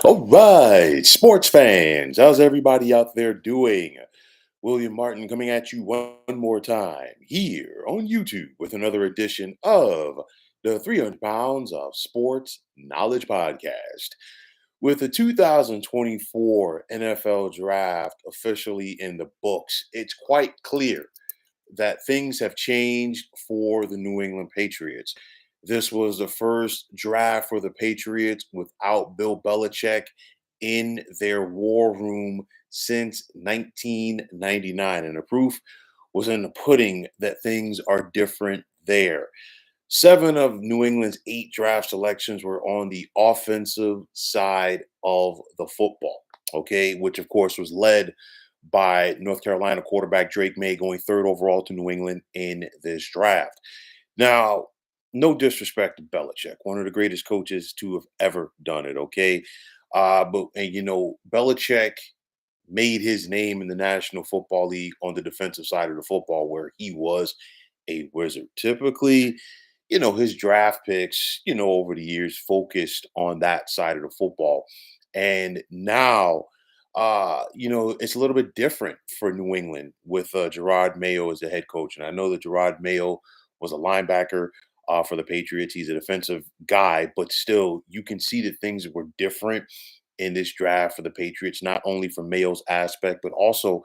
All right, sports fans, how's everybody out there doing? William Martin coming at you one more time here on YouTube with another edition of the 300 Pounds of Sports Knowledge Podcast. With the 2024 NFL Draft officially in the books, it's quite clear that things have changed for the New England Patriots. This was the first draft for the Patriots without Bill Belichick in their war room since 1999. And the proof was in the pudding that things are different there. Seven of New England's eight draft selections were on the offensive side of the football, okay, which of course was led by North Carolina quarterback Drake May going third overall to New England in this draft. Now, no disrespect to Belichick, one of the greatest coaches to have ever done it, okay? But Belichick made his name in the National Football League on the defensive side of the football where he was a wizard. Typically, his draft picks, over the years focused on that side of the football. And now, it's a little bit different for New England with Gerard Mayo as the head coach. And I know that Gerard Mayo was a linebacker for the Patriots. He's a defensive guy, but still, you can see that things were different in this draft for the Patriots, not only from Mayo's aspect, but also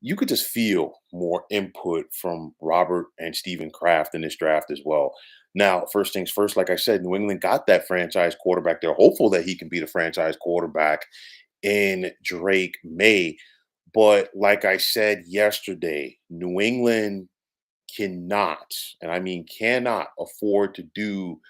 you could just feel more input from Robert and Stephen Kraft in this draft as well. Now, first things first, like I said, New England got that franchise quarterback. They're hopeful that he can be the franchise quarterback in Drake May. But like I said yesterday, New England cannot, and I mean cannot afford to do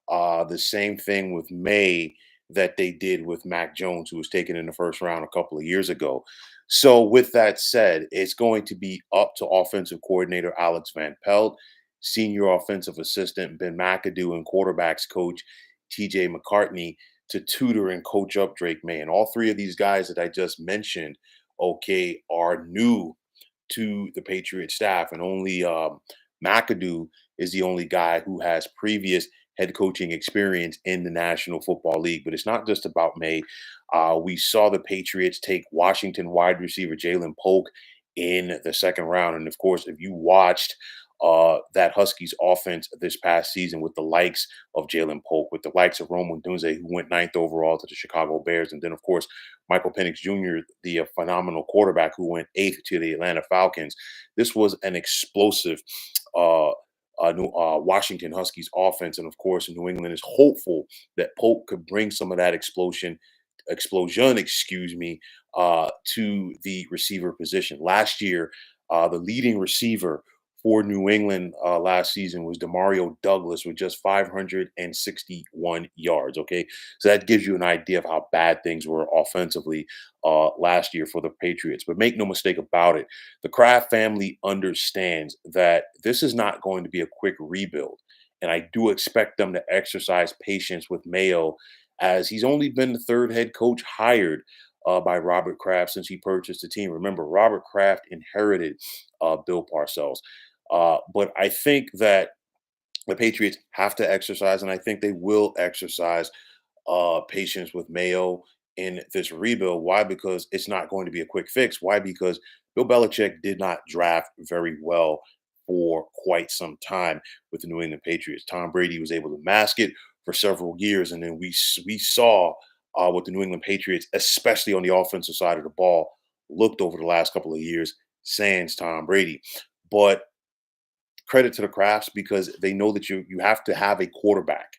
the same thing with May that they did with Mac Jones, who was taken in the first round a couple of years ago. So, with that said, it's going to be up to offensive coordinator Alex Van Pelt, senior offensive assistant Ben McAdoo, and quarterbacks coach TJ McCartney to tutor and coach up Drake May. And all three of these guys that I just mentioned, okay, are new to the Patriot staff, and only McAdoo is the only guy who has previous head coaching experience in the National Football League. But it's not just about May. We saw the Patriots take Washington wide receiver Jalen Polk in the second round, and of course, if you watched that Huskies offense this past season with the likes of Jalen Polk, with the likes of Rome Dunze, who went ninth overall to the Chicago Bears, and then of course Michael Penix Jr., the phenomenal quarterback who went eighth to the Atlanta Falcons. This was an explosive Washington Huskies offense, and of course, New England is hopeful that Polk could bring some of that explosion, to the receiver position. Last year, the leading receiver for New England last season was Demario Douglas with just 561 yards. Okay, so that gives you an idea of how bad things were offensively last year for the Patriots. But make no mistake about it, the Kraft family understands that this is not going to be a quick rebuild, and I do expect them to exercise patience with Mayo, as he's only been the third head coach hired by Robert Kraft since he purchased the team. Remember, Robert Kraft inherited Bill Parcells. But I think that the Patriots have to exercise, and I think they will exercise patience with Mayo in this rebuild. Why? Because it's not going to be a quick fix. Why? Because Bill Belichick did not draft very well for quite some time with the New England Patriots. Tom Brady was able to mask it for several years, and then we saw what the New England Patriots, especially on the offensive side of the ball, looked over the last couple of years, sans Tom Brady. But credit to the Crafts because they know that you have to have a quarterback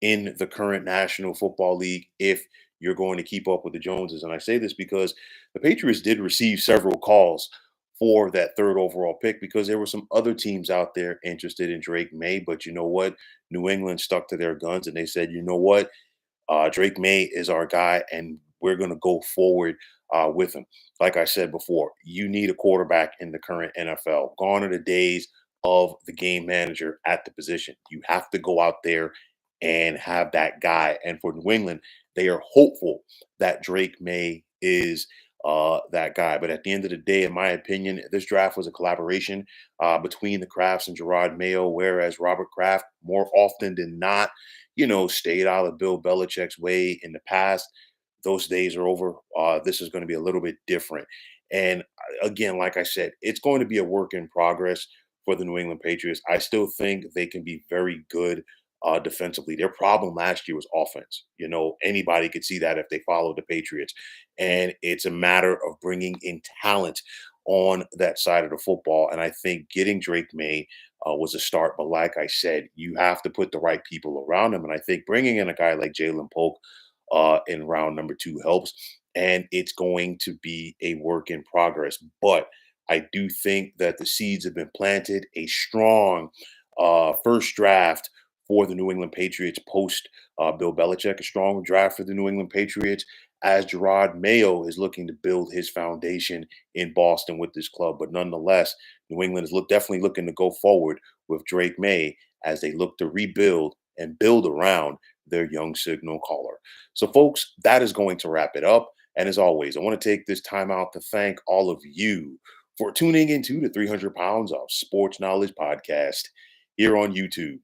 in the current National Football League if you're going to keep up with the Joneses. And I say this because the Patriots did receive several calls for that third overall pick because there were some other teams out there interested in Drake May. But you know what? New England stuck to their guns and they said, you know what? Drake May is our guy, and we're going to go forward with him. Like I said before, you need a quarterback in the current NFL. Gone are the days of the game manager at the position. You have to go out there and have that guy. And for New England, they are hopeful that Drake May is that guy. But at the end of the day, in my opinion, this draft was a collaboration between the Crafts and Gerard Mayo, whereas Robert Kraft, more often than not, stayed out of Bill Belichick's way in the past. those days are over. This is going to be a little bit different. And again, like I said, it's going to be a work in progress for the New England Patriots. I still think they can be very good defensively. Their problem last year was offense. Anybody could see that if they followed the Patriots. And it's a matter of bringing in talent on that side of the football. And I think getting Drake May was a start. But like I said, you have to put the right people around him. And I think bringing in a guy like Jalen Polk in round number two helps. And it's going to be a work in progress. But I do think that the seeds have been planted. A strong first draft for the New England Patriots post Bill Belichick, a strong draft for the New England Patriots as Gerard Mayo is looking to build his foundation in Boston with this club. But nonetheless, New England is definitely looking to go forward with Drake May as they look to rebuild and build around their young signal caller. So, folks, that is going to wrap it up. And as always, I want to take this time out to thank all of you for tuning into the 300 Pounds of Sports Knowledge podcast here on YouTube.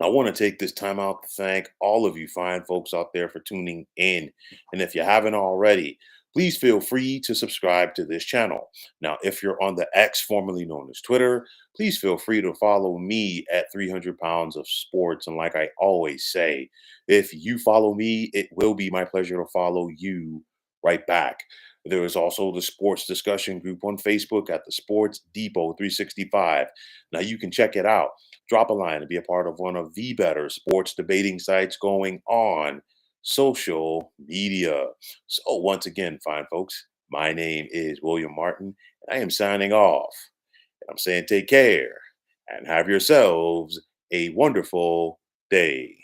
I want to take this time out to thank all of you fine folks out there for tuning in. And if you haven't already, please feel free to subscribe to this channel. Now, if you're on the X, formerly known as Twitter, please feel free to follow me at 300 Pounds of Sports. And like I always say, if you follow me, it will be my pleasure to follow you right back. There is also the sports discussion group on Facebook at the Sports Depot 365. Now you can check it out. Drop a line and be a part of one of the better sports debating sites going on social media. So once again, fine folks, my name is William Martin, and I am signing off. And I'm saying take care and have yourselves a wonderful day.